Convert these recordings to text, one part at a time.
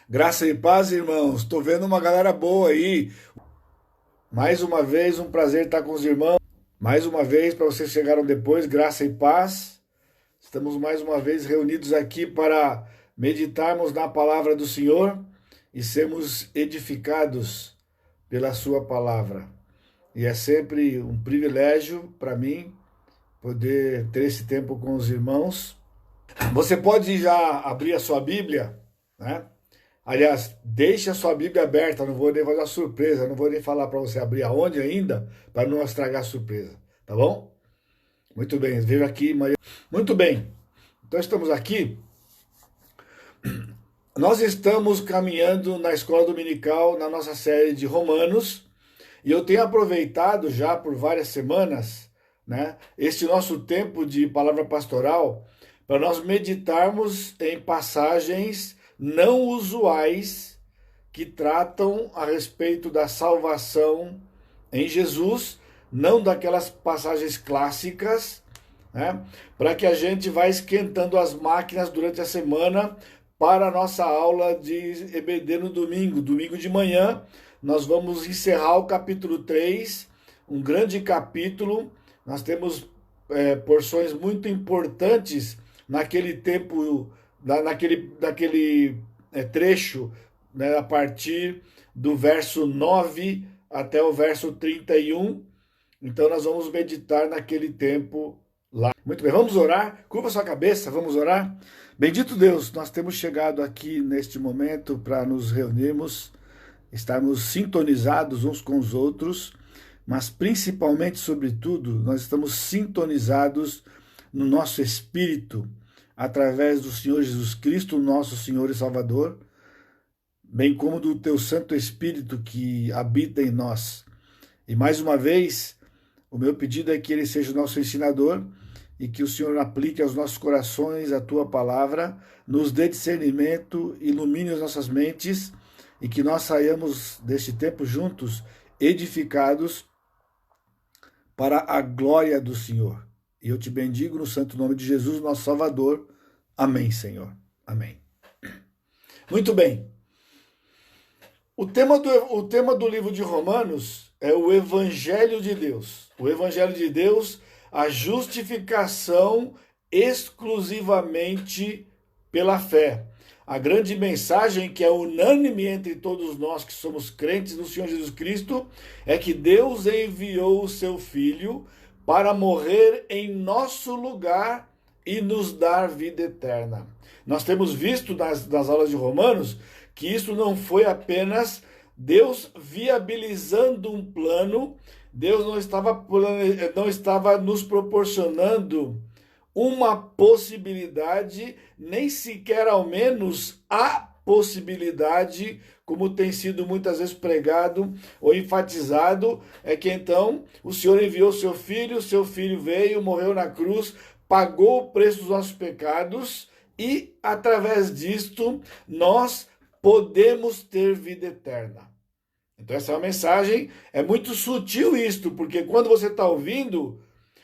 Graça e paz, irmãos. Estou vendo uma galera boa aí. Mais uma vez, um prazer estar com os irmãos. Mais uma vez, para vocês que chegaram depois, graça e paz. Estamos mais uma vez reunidos aqui para meditarmos na palavra do Senhor e sermos edificados pela Sua palavra. E é sempre um privilégio para mim poder ter esse tempo com os irmãos. Você pode já abrir a sua Bíblia, né? Aliás, deixe a sua Bíblia aberta, não vou nem fazer uma surpresa, não vou nem falar para você abrir aonde ainda, para não estragar a surpresa, tá bom? Muito bem, vejo aqui, Maria. Muito bem, então estamos aqui. Nós estamos caminhando na escola dominical, na nossa série de Romanos, e eu tenho aproveitado já por várias semanas, né, este nosso tempo de palavra pastoral, para nós meditarmos em passagens não usuais que tratam a respeito da salvação em Jesus, não daquelas passagens clássicas, né? Para que a gente vá esquentando as máquinas durante a semana para a nossa aula de EBD no domingo. Domingo de manhã, nós vamos encerrar o capítulo 3, um grande capítulo. Nós temos porções muito importantes naquele tempo, naquele trecho, né, a partir do verso 9 até o verso 31. Então nós vamos meditar naquele tempo lá. Muito bem, vamos orar? Curva sua cabeça, vamos orar? Bendito Deus, nós temos chegado aqui neste momento para nos reunirmos, estarmos sintonizados uns com os outros, mas principalmente, sobretudo, nós estamos sintonizados no nosso espírito, através do Senhor Jesus Cristo, nosso Senhor e Salvador, bem como do teu Santo Espírito que habita em nós. E mais uma vez, o meu pedido é que ele seja o nosso ensinador e que o Senhor aplique aos nossos corações a tua palavra, nos dê discernimento, ilumine as nossas mentes e que nós saiamos deste tempo juntos, edificados para a glória do Senhor. E eu te bendigo no santo nome de Jesus, nosso Salvador. Amém, Senhor. Amém. Muito bem. O tema do livro de Romanos é o Evangelho de Deus. O Evangelho de Deus, a justificação exclusivamente pela fé. A grande mensagem que é unânime entre todos nós que somos crentes no Senhor Jesus Cristo é que Deus enviou o seu Filho para morrer em nosso lugar e nos dar vida eterna. Nós temos visto nas aulas de Romanos que isso não foi apenas Deus viabilizando um plano, Deus não estava nos proporcionando uma possibilidade, nem sequer ao menos a possibilidade, como tem sido muitas vezes pregado ou enfatizado, é que então o Senhor enviou seu filho veio, morreu na cruz, pagou o preço dos nossos pecados e através disto nós podemos ter vida eterna. Então essa é uma mensagem, é muito sutil isto, porque quando você está ouvindo,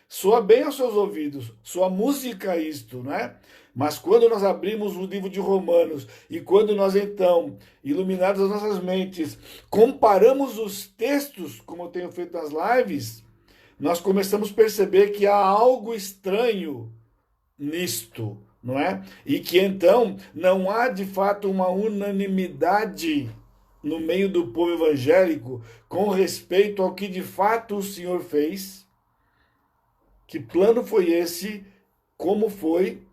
soa bem aos seus ouvidos, soa música isto, né? Mas quando nós abrimos o livro de Romanos e quando nós então, iluminados as nossas mentes, comparamos os textos, como eu tenho feito nas lives, nós começamos a perceber que há algo estranho nisto, não é? E que então não há de fato uma unanimidade no meio do povo evangélico com respeito ao que de fato o Senhor fez. Que plano foi esse? Como foi?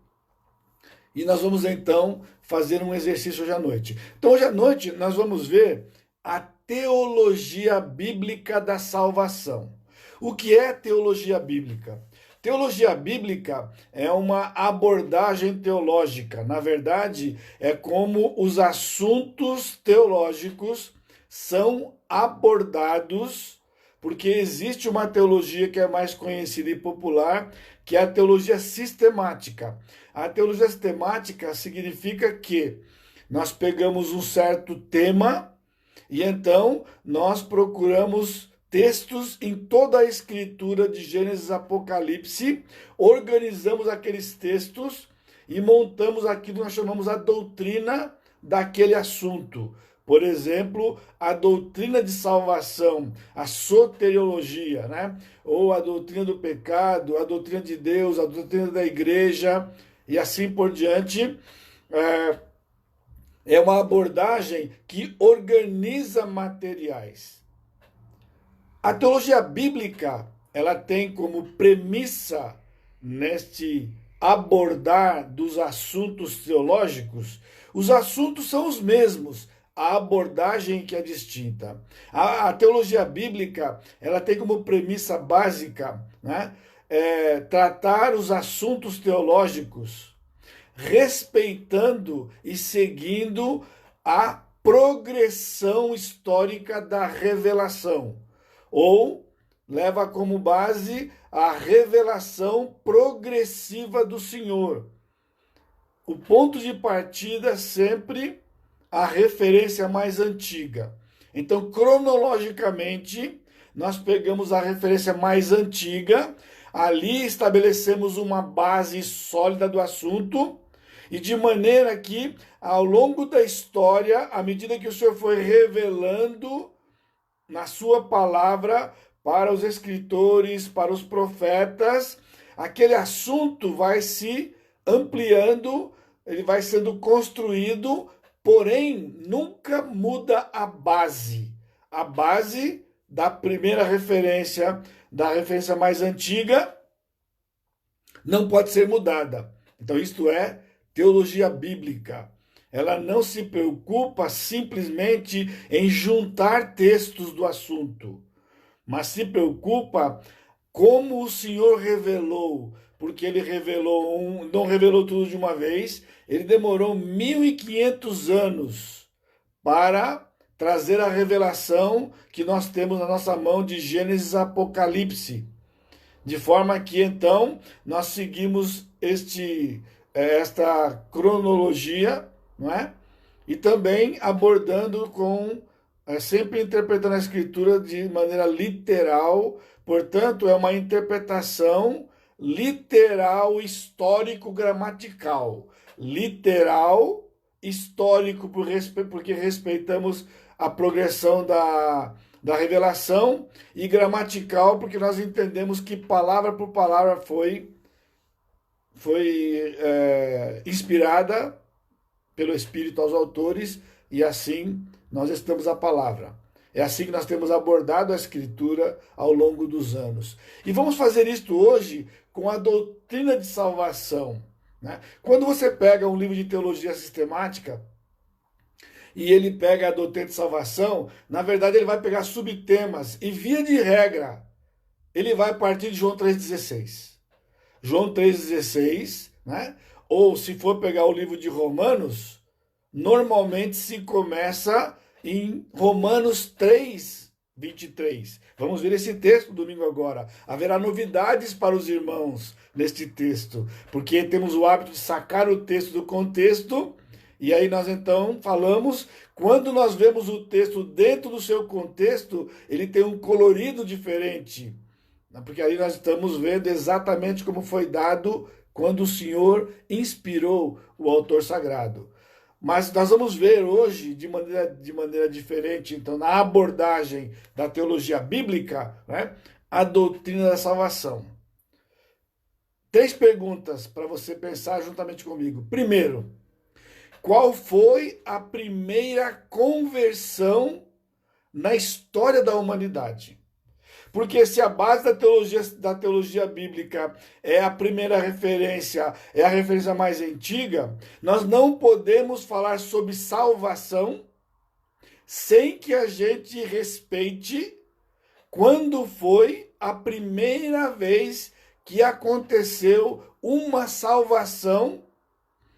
E nós vamos então fazer um exercício hoje à noite. Então hoje à noite nós vamos ver a teologia bíblica da salvação. O que é teologia bíblica? Teologia bíblica é uma abordagem teológica. Na verdade, é como os assuntos teológicos são abordados, porque existe uma teologia que é mais conhecida e popular, que é a teologia sistemática. A teologia sistemática significa que nós pegamos um certo tema e então nós procuramos textos em toda a escritura de Gênesis a Apocalipse, organizamos aqueles textos e montamos aquilo que nós chamamos a doutrina daquele assunto. Por exemplo, a doutrina de salvação, a soteriologia, né? Ou a doutrina do pecado, a doutrina de Deus, a doutrina da igreja e assim por diante. É uma abordagem que organiza materiais. A teologia bíblica, ela tem como premissa neste abordar dos assuntos teológicos, os assuntos são os mesmos, a abordagem que é distinta. A teologia bíblica, ela tem como premissa básica, né, tratar os assuntos teológicos, respeitando e seguindo a progressão histórica da revelação, ou leva como base a revelação progressiva do Senhor. O ponto de partida sempre a referência mais antiga. Então, cronologicamente, nós pegamos a referência mais antiga, ali estabelecemos uma base sólida do assunto, e de maneira que, ao longo da história, à medida que o Senhor foi revelando na sua palavra para os escritores, para os profetas, aquele assunto vai se ampliando, ele vai sendo construído, porém nunca muda a base. A base da primeira referência, da referência mais antiga, não pode ser mudada. Então isto é teologia bíblica. Ela não se preocupa simplesmente em juntar textos do assunto, mas se preocupa como o Senhor revelou, porque ele revelou não revelou tudo de uma vez, ele demorou 1500 anos para trazer a revelação que nós temos na nossa mão de Gênesis a Apocalipse. De forma que então nós seguimos esta cronologia, não é? E também abordando sempre interpretando a escritura de maneira literal, portanto, é uma interpretação literal, histórico-gramatical. Literal, histórico, porque respeitamos a progressão da revelação, e gramatical, porque nós entendemos que palavra por palavra foi inspirada pelo Espírito aos autores, e assim nós estamos a palavra. É assim que nós temos abordado a Escritura ao longo dos anos. E vamos fazer isto hoje com a doutrina de salvação, né? Quando você pega um livro de teologia sistemática e ele pega a doutrina de salvação, na verdade ele vai pegar subtemas e, via de regra, ele vai partir de João 3,16. João 3,16, né? Ou se for pegar o livro de Romanos, normalmente se começa em Romanos 3:23. Vamos ver esse texto domingo agora. Haverá novidades para os irmãos neste texto, porque temos o hábito de sacar o texto do contexto, e aí nós então falamos, quando nós vemos o texto dentro do seu contexto, ele tem um colorido diferente, porque aí nós estamos vendo exatamente como foi dado quando o Senhor inspirou o autor sagrado. Mas nós vamos ver hoje, de maneira diferente, então, na abordagem da teologia bíblica, né, a doutrina da salvação. 3 perguntas para você pensar juntamente comigo. Primeiro, qual foi a primeira conversão na história da humanidade? Porque se a base da teologia bíblica é a primeira referência, é a referência mais antiga, nós não podemos falar sobre salvação sem que a gente respeite quando foi a primeira vez que aconteceu uma salvação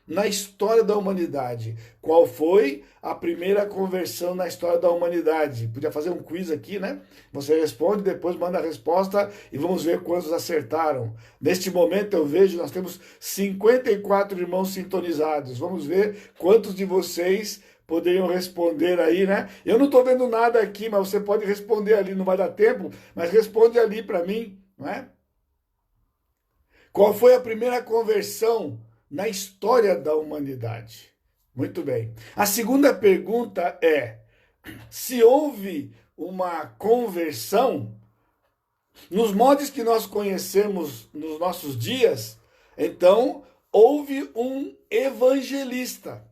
na história da humanidade. Qual foi a primeira conversão na história da humanidade? Podia fazer um quiz aqui, né? Você responde, depois manda a resposta e vamos ver quantos acertaram. Neste momento eu vejo, nós temos 54 irmãos sintonizados. Vamos ver quantos de vocês poderiam responder aí, né? Eu não estou vendo nada aqui, mas você pode responder ali, não vai dar tempo, mas responde ali para mim, não é? Qual foi a primeira conversão na história da humanidade? Muito bem. A segunda pergunta é: se houve uma conversão, nos modos que nós conhecemos nos nossos dias, então houve um evangelista.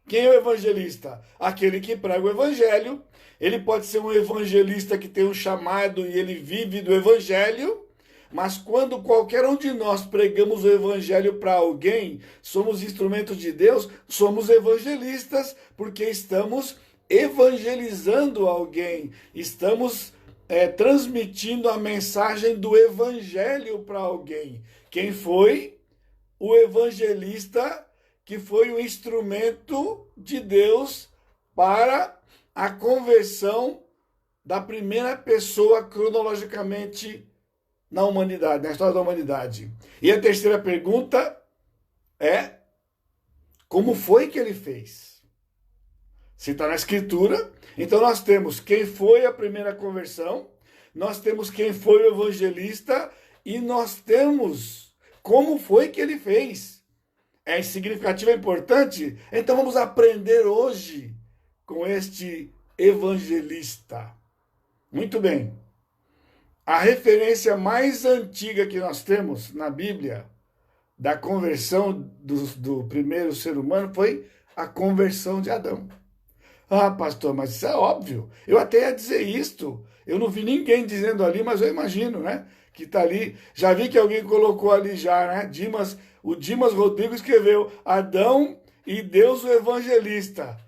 Quem é o evangelista? Aquele que prega o evangelho. Ele pode ser um evangelista que tem um chamado e ele vive do evangelho, mas quando qualquer um de nós pregamos o evangelho para alguém, somos instrumentos de Deus, somos evangelistas, porque estamos evangelizando alguém, estamos transmitindo a mensagem do evangelho para alguém. Quem foi? O evangelista que foi o instrumento de Deus para a conversão da primeira pessoa cronologicamente na humanidade, na história da humanidade. E a terceira pergunta é: como foi que ele fez? Se está na Escritura, então nós temos quem foi a primeira conversão, nós temos quem foi o evangelista e nós temos como foi que ele fez. É significativo, é importante? Então vamos aprender hoje com este evangelista. Muito bem. A referência mais antiga que nós temos na Bíblia da conversão do primeiro ser humano foi a conversão de Adão. Ah, pastor, mas isso é óbvio. Eu até ia dizer isto. Eu não vi ninguém dizendo ali, mas eu imagino, né? Que está ali. Já vi que alguém colocou ali já, né? O Dimas Rodrigo escreveu: Adão e Deus o evangelista.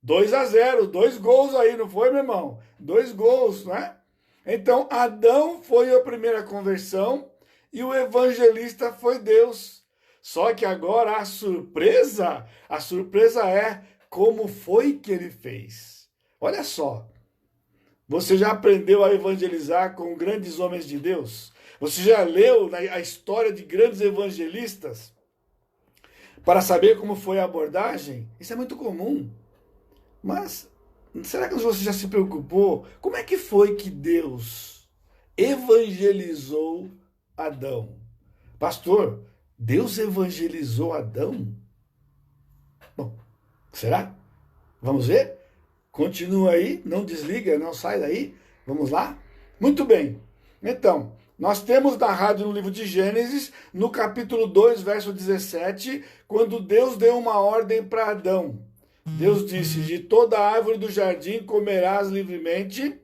2-0, 2 gols aí, não foi, meu irmão? 2 gols, né? Então, Adão foi a primeira conversão e o evangelista foi Deus. Só que agora a surpresa é como foi que ele fez. Olha só, você já aprendeu a evangelizar com grandes homens de Deus? Você já leu a história de grandes evangelistas para saber como foi a abordagem? Isso é muito comum. Mas será que você já se preocupou? Como é que foi que Deus evangelizou Adão? Pastor, Deus evangelizou Adão? Bom, será? Vamos ver? Continua aí, não desliga, não sai daí. Vamos lá? Muito bem. Então, nós temos narrado no livro de Gênesis, no capítulo 2, verso 17, quando Deus deu uma ordem para Adão. Deus disse: de toda árvore do jardim comerás livremente,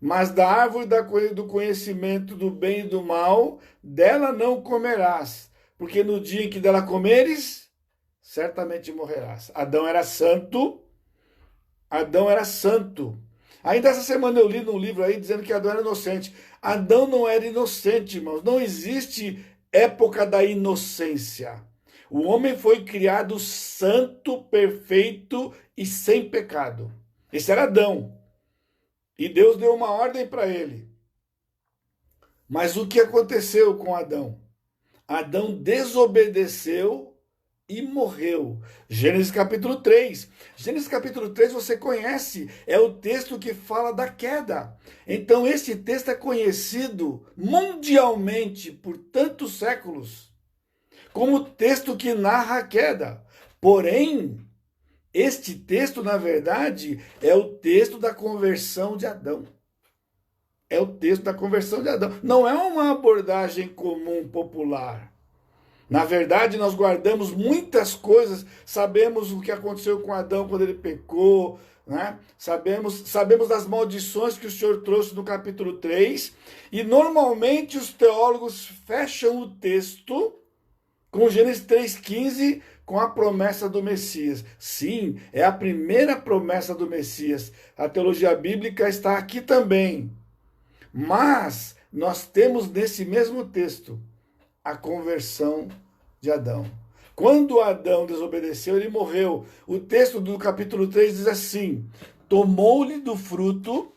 mas da árvore do conhecimento do bem e do mal, dela não comerás, porque no dia em que dela comeres, certamente morrerás. Adão era santo. Adão era santo. Ainda essa semana eu li num livro aí dizendo que Adão era inocente. Adão não era inocente, irmãos. Não existe época da inocência. O homem foi criado santo, perfeito e sem pecado. Esse era Adão. E Deus deu uma ordem para ele. Mas o que aconteceu com Adão? Adão desobedeceu e morreu. Gênesis capítulo 3. Gênesis capítulo 3 você conhece, é o texto que fala da queda. Então esse texto é conhecido mundialmente por tantos séculos como o texto que narra a queda. Porém, este texto, na verdade, é o texto da conversão de Adão. É o texto da conversão de Adão. Não é uma abordagem comum, popular. Na verdade, nós guardamos muitas coisas, sabemos o que aconteceu com Adão quando ele pecou, né? Sabemos das maldições que o Senhor trouxe no capítulo 3, e normalmente os teólogos fecham o texto com Gênesis 3,15, com a promessa do Messias. Sim, é a primeira promessa do Messias. A teologia bíblica está aqui também. Mas nós temos nesse mesmo texto a conversão de Adão. Quando Adão desobedeceu, ele morreu. O texto do capítulo 3 diz assim: tomou-lhe do fruto,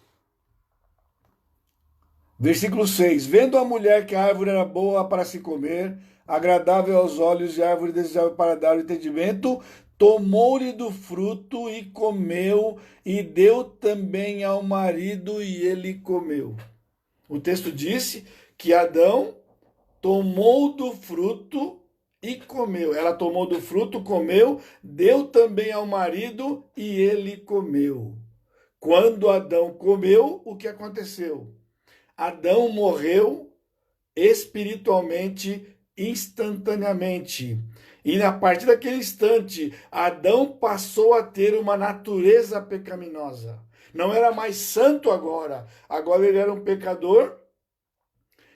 versículo 6, vendo a mulher que a árvore era boa para se comer, agradável aos olhos e árvore desejável para dar o entendimento, tomou-lhe do fruto e comeu, e deu também ao marido e ele comeu. O texto disse que Adão tomou do fruto e comeu. Ela tomou do fruto, comeu, deu também ao marido e ele comeu. Quando Adão comeu, o que aconteceu? Adão morreu espiritualmente, instantaneamente. E a partir daquele instante, Adão passou a ter uma natureza pecaminosa. Não era mais santo agora. Agora ele era um pecador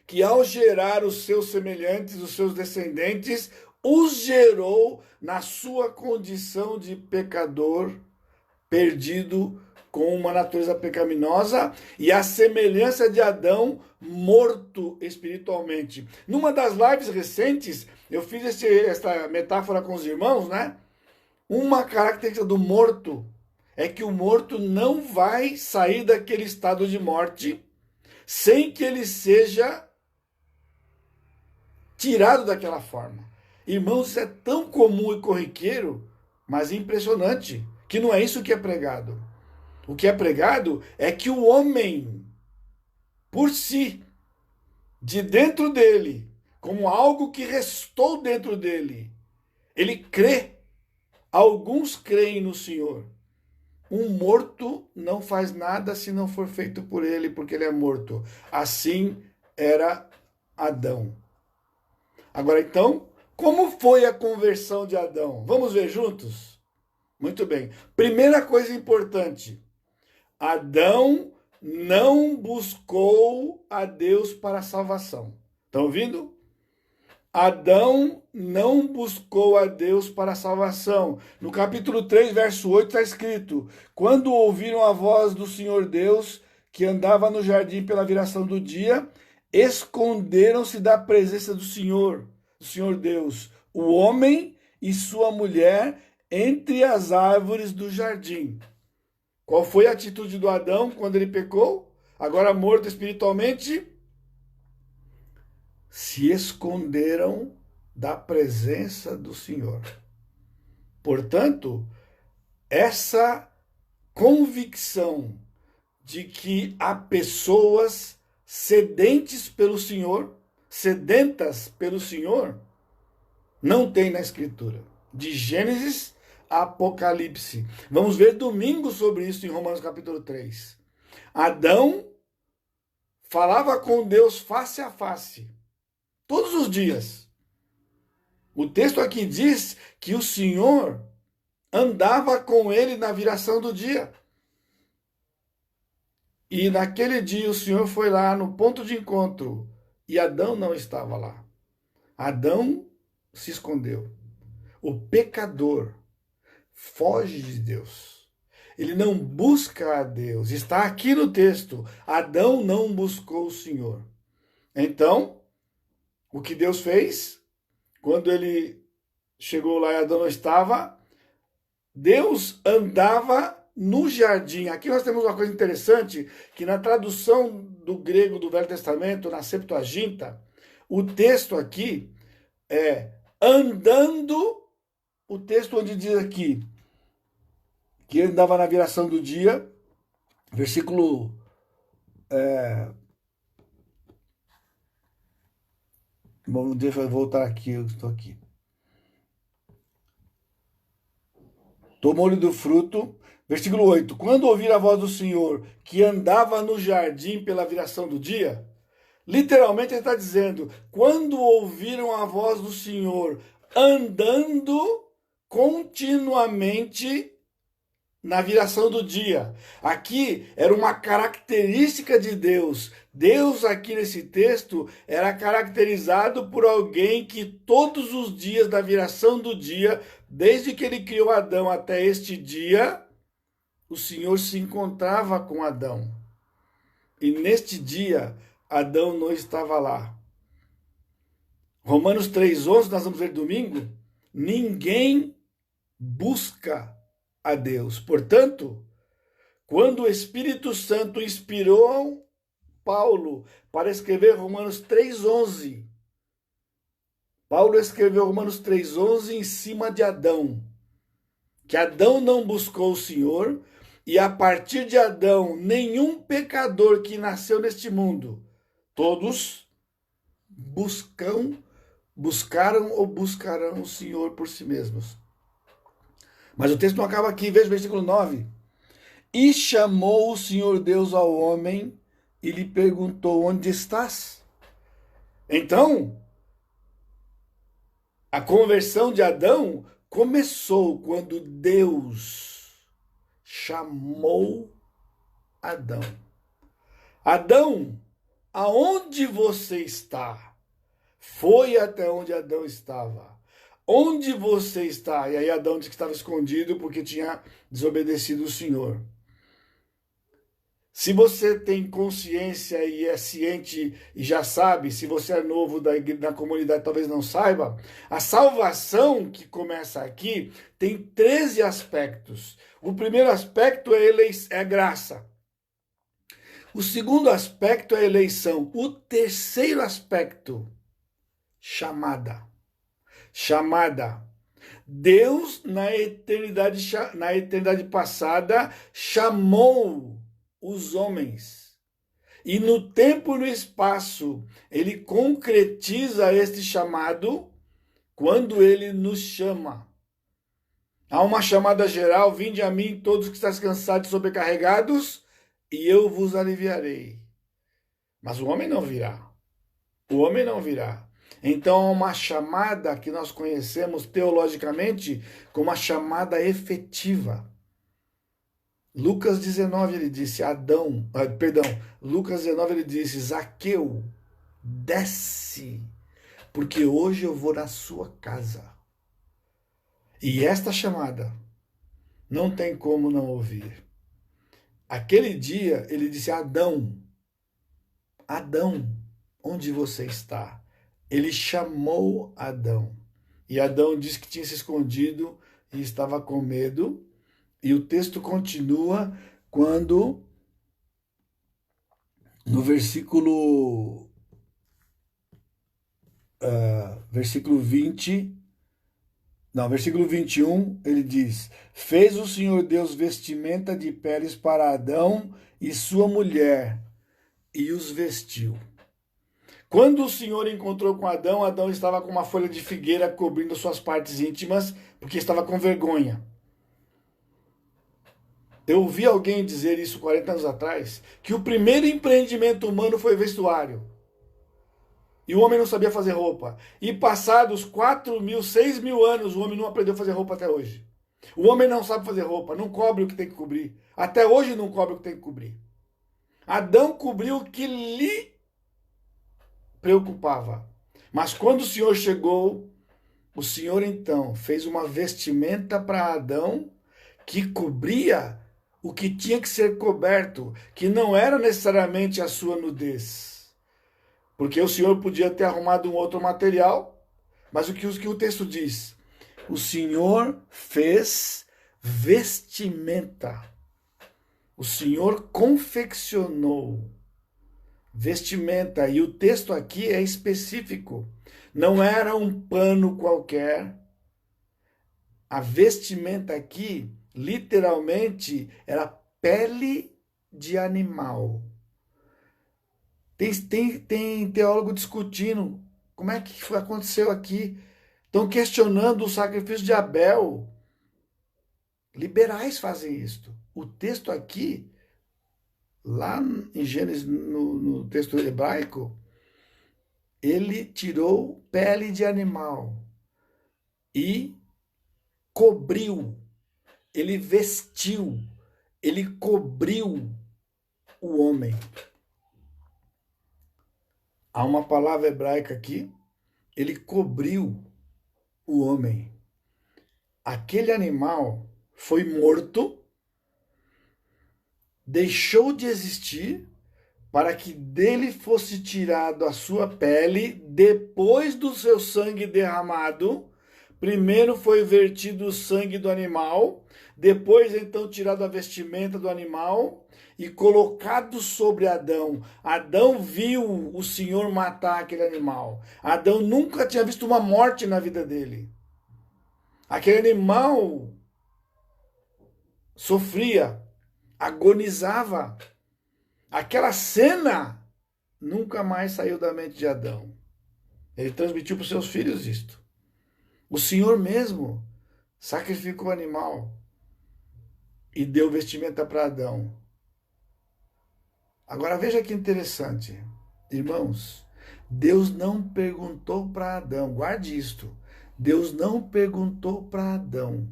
que, ao gerar os seus semelhantes, os seus descendentes, os gerou na sua condição de pecador perdido, com uma natureza pecaminosa e a semelhança de Adão, morto espiritualmente. Numa das lives recentes, eu fiz esta metáfora com os irmãos, né? Uma característica do morto é que o morto não vai sair daquele estado de morte sem que ele seja tirado daquela forma. Irmãos, isso é tão comum e corriqueiro, mas impressionante, que não é isso que é pregado. O que é pregado é que o homem, por si, de dentro dele, como algo que restou dentro dele, ele crê. Alguns creem no Senhor. Um morto não faz nada se não for feito por ele, porque ele é morto. Assim era Adão. Agora então, como foi a conversão de Adão? Vamos ver juntos? Muito bem. Primeira coisa importante. Adão não buscou a Deus para a salvação. Estão ouvindo? Adão não buscou a Deus para a salvação. No capítulo 3, verso 8, está escrito: quando ouviram a voz do Senhor Deus, que andava no jardim pela viração do dia, esconderam-se da presença do Senhor Deus, o homem e sua mulher, entre as árvores do jardim. Qual foi a atitude do Adão quando ele pecou? Agora morto espiritualmente? Se esconderam da presença do Senhor. Portanto, essa convicção de que há pessoas sedentas pelo Senhor, não tem na Escritura. De Gênesis a Apocalipse. Vamos ver domingo sobre isso em Romanos capítulo 3. Adão falava com Deus face a face, todos os dias. O texto aqui diz que o Senhor andava com ele na viração do dia. E naquele dia o Senhor foi lá no ponto de encontro e Adão não estava lá. Adão se escondeu. O pecador foge de Deus. Ele não busca a Deus. Está aqui no texto. Adão não buscou o Senhor. Então, o que Deus fez? Quando ele chegou lá e Adão não estava, Deus andava no jardim. Aqui nós temos uma coisa interessante, que na tradução do grego do Velho Testamento, na Septuaginta, o texto aqui é andando. O texto onde diz aqui que ele andava na viração do dia, versículo deixa eu voltar aqui, eu estou aqui. Tomou-lhe do fruto, versículo 8. Quando ouvir a voz do Senhor, que andava no jardim pela viração do dia, literalmente ele está dizendo, quando ouviram a voz do Senhor andando continuamente na viração do dia. Aqui era uma característica de Deus. Deus aqui nesse texto era caracterizado por alguém que todos os dias da viração do dia, desde que ele criou Adão até este dia, o Senhor se encontrava com Adão. E neste dia, Adão não estava lá. Romanos 3,11, nós vamos ver domingo. Ninguém busca a Deus. Portanto, quando o Espírito Santo inspirou Paulo para escrever Romanos 3,11, Paulo escreveu Romanos 3,11 em cima de Adão. Que Adão não buscou o Senhor, e a partir de Adão, nenhum pecador que nasceu neste mundo, todos buscam buscaram ou buscarão o Senhor por si mesmos. Mas o texto não acaba aqui, veja o versículo 9. E chamou o Senhor Deus ao homem e lhe perguntou: onde estás? Então, a conversão de Adão começou quando Deus chamou Adão. Adão, aonde você está? Foi até onde Adão estava. Onde você está? E aí Adão disse que estava escondido porque tinha desobedecido o Senhor. Se você tem consciência e é ciente e já sabe, se você é novo da comunidade talvez não saiba, a salvação que começa aqui tem 13 aspectos. O primeiro aspecto é graça. O segundo aspecto é eleição. O terceiro aspecto, chamada. Chamada. Deus, na eternidade passada, chamou os homens. E no tempo e no espaço, ele concretiza este chamado quando ele nos chama. Há uma chamada geral: vinde a mim todos que estáis cansados e sobrecarregados, e eu vos aliviarei. Mas o homem não virá. O homem não virá. Então, há uma chamada que nós conhecemos teologicamente como a chamada efetiva. Lucas 19, ele disse, Lucas 19, ele disse, Zaqueu, desce, porque hoje eu vou na sua casa. E esta chamada não tem como não ouvir. Aquele dia, ele disse, Adão, onde você está? Ele chamou Adão. E Adão disse que tinha se escondido e estava com medo. E o texto continua quando, no versículo 21, ele diz: fez o Senhor Deus vestimenta de peles para Adão e sua mulher, e os vestiu. Quando o Senhor encontrou com Adão, Adão estava com uma folha de figueira cobrindo suas partes íntimas, porque estava com vergonha. Eu ouvi alguém dizer isso 40 anos atrás, que o primeiro empreendimento humano foi vestuário. E o homem não sabia fazer roupa. E passados 6 mil anos, o homem não aprendeu a fazer roupa até hoje. O homem não sabe fazer roupa, não cobre o que tem que cobrir. Até hoje não cobre o que tem que cobrir. Adão cobriu o que lhe preocupava. Mas quando o Senhor chegou, o Senhor então fez uma vestimenta para Adão que cobria o que tinha que ser coberto, que não era necessariamente a sua nudez. Porque o Senhor podia ter arrumado um outro material, mas o que o texto diz? O Senhor fez vestimenta. O Senhor confeccionou vestimenta. E o texto aqui é específico. Não era um pano qualquer. A vestimenta aqui, literalmente, era pele de animal. Tem teólogo discutindo como é que aconteceu aqui. Estão questionando o sacrifício de Abel. Liberais fazem isto. O texto aqui, lá em Gênesis, no texto hebraico, ele tirou pele de animal e cobriu, ele vestiu, ele cobriu o homem. Há uma palavra hebraica aqui, ele cobriu o homem. Aquele animal foi morto, deixou de existir, para que dele fosse tirado a sua pele, depois do seu sangue derramado. Primeiro foi vertido o sangue do animal, depois então tirado a vestimenta do animal e colocado sobre Adão. Adão viu o Senhor matar aquele animal. Adão nunca tinha visto uma morte na vida dele. Aquele animal sofria, agonizava. Aquela cena nunca mais saiu da mente de Adão. Ele transmitiu para os seus filhos isto. O Senhor mesmo sacrificou o animal e deu vestimenta para Adão. Agora veja que interessante, irmãos. Deus não perguntou para Adão, guarde isto. Deus não perguntou para Adão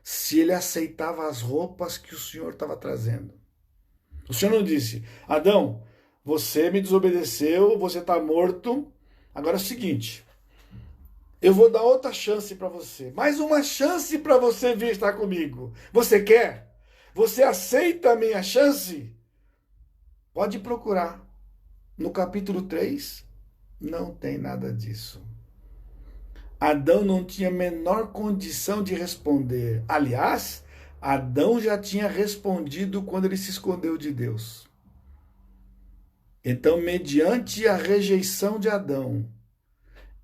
se ele aceitava as roupas que o Senhor estava trazendo. O Senhor não disse: Adão, você me desobedeceu, você está morto. Agora é o seguinte, eu vou dar outra chance para você. Mais uma chance para você vir estar comigo. Você quer? Você aceita a minha chance? Pode procurar. No capítulo 3, não tem nada disso. Adão não tinha a menor condição de responder. Aliás, Adão já tinha respondido quando ele se escondeu de Deus. Então, mediante a rejeição de Adão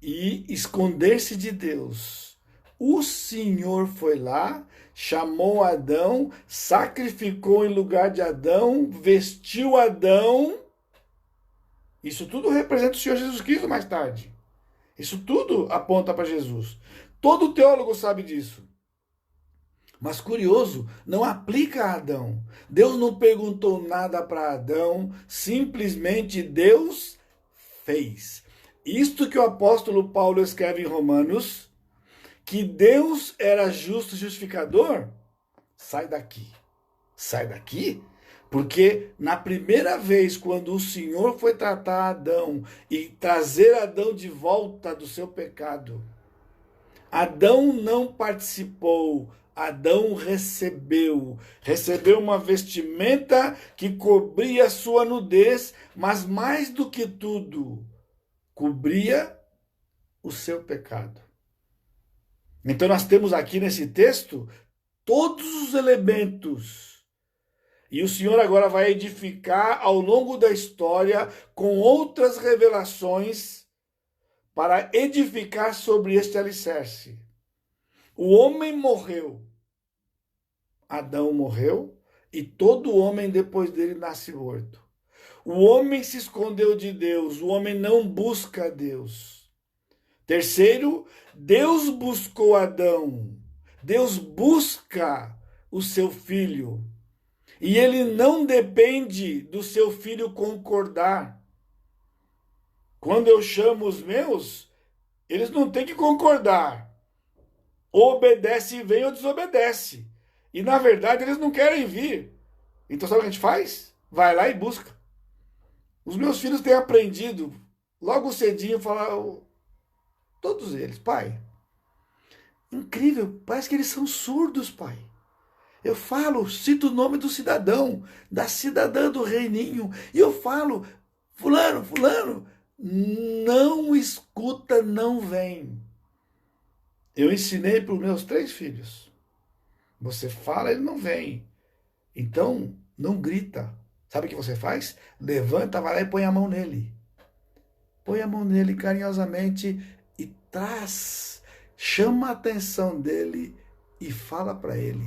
e esconder-se de Deus, o Senhor foi lá, chamou Adão, sacrificou em lugar de Adão, vestiu Adão. Isso tudo representa o Senhor Jesus Cristo mais tarde. Isso tudo aponta para Jesus. Todo teólogo sabe disso. Mas curioso, não aplica a Adão. Deus não perguntou nada para Adão, simplesmente Deus fez. Isto que o apóstolo Paulo escreve em Romanos, que Deus era justo e justificador, sai daqui. Sai daqui? Porque na primeira vez, quando o Senhor foi tratar Adão e trazer Adão de volta do seu pecado, Adão não participou, Adão recebeu uma vestimenta que cobria sua nudez, mas mais do que tudo, cobria o seu pecado. Então nós temos aqui nesse texto todos os elementos. E o Senhor agora vai edificar ao longo da história com outras revelações para edificar sobre este alicerce. O homem morreu. Adão morreu e todo homem depois dele nasce morto. O homem se escondeu de Deus, o homem não busca Deus. Terceiro, Deus buscou Adão. Deus busca o seu filho. E ele não depende do seu filho concordar. Quando eu chamo os meus, eles não têm que concordar. Ou obedece e vem ou desobedece. E na verdade eles não querem vir. Então sabe o que a gente faz? Vai lá e busca. Os meus filhos têm aprendido, logo cedinho, falar, todos eles, pai, incrível, parece que eles são surdos, pai. Eu falo, cito o nome do cidadão, da cidadã do reininho, e eu falo, fulano, não escuta, não vem. Eu ensinei para os meus 3 filhos. Você fala, ele não vem. Então, não grita. Sabe o que você faz? Levanta, vai lá e põe a mão nele. Põe a mão nele carinhosamente e traz, chama a atenção dele e fala para ele.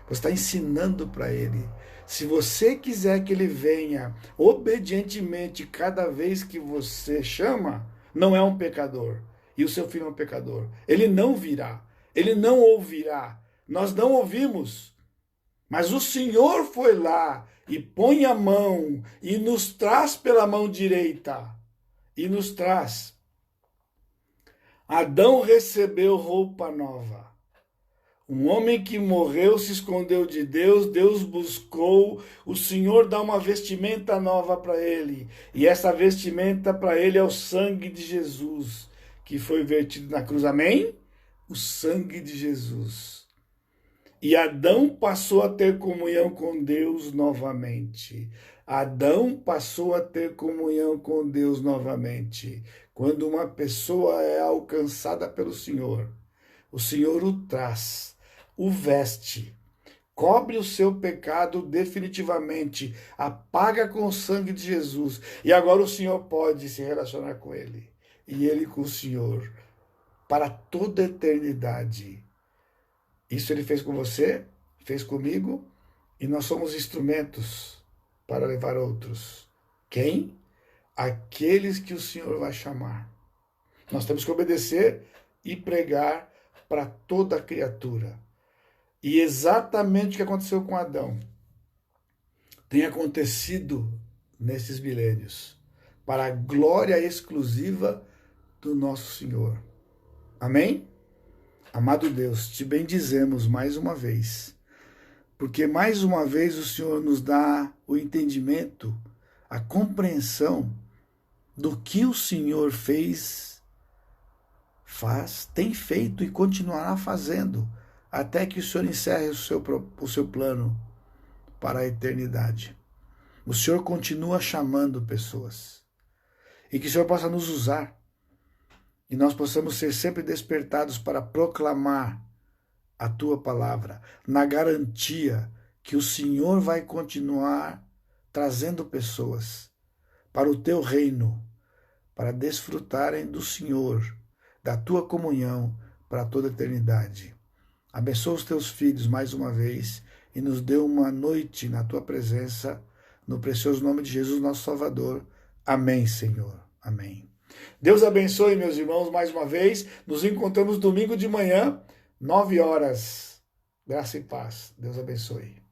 Você está ensinando para ele. Se você quiser que ele venha obedientemente cada vez que você chama, não é um pecador. E o seu filho é um pecador. Ele não virá. Ele não ouvirá. Nós não ouvimos. Mas o Senhor foi lá e põe a mão e nos traz pela mão direita. E nos traz. Adão recebeu roupa nova. Um homem que morreu se escondeu de Deus, Deus buscou, o Senhor dá uma vestimenta nova para ele. E essa vestimenta para ele é o sangue de Jesus, que foi vertido na cruz. Amém? O sangue de Jesus. E Adão passou a ter comunhão com Deus novamente. Adão passou a ter comunhão com Deus novamente. Quando uma pessoa é alcançada pelo Senhor, o Senhor o traz, o veste, cobre o seu pecado definitivamente, apaga com o sangue de Jesus. E agora o Senhor pode se relacionar com ele. E ele com o Senhor, para toda a eternidade. Isso ele fez com você, fez comigo, e nós somos instrumentos para levar outros. Quem? Aqueles que o Senhor vai chamar. Nós temos que obedecer e pregar para toda criatura. E exatamente o que aconteceu com Adão tem acontecido nesses milênios, para a glória exclusiva do nosso Senhor. Amém? Amado Deus, te bendizemos mais uma vez, porque mais uma vez o Senhor nos dá o entendimento, a compreensão do que o Senhor tem feito e continuará fazendo, até que o Senhor encerre o seu plano para a eternidade. O Senhor continua chamando pessoas, e que o Senhor possa nos usar, e nós possamos ser sempre despertados para proclamar a Tua palavra, na garantia que o Senhor vai continuar trazendo pessoas para o Teu reino, para desfrutarem do Senhor, da Tua comunhão para toda a eternidade. Abençoa os Teus filhos mais uma vez e nos dê uma noite na Tua presença, no precioso nome de Jesus, nosso Salvador. Amém, Senhor. Amém. Deus abençoe, meus irmãos, mais uma vez. Nos encontramos domingo de manhã, 9 horas. Graça e paz. Deus abençoe.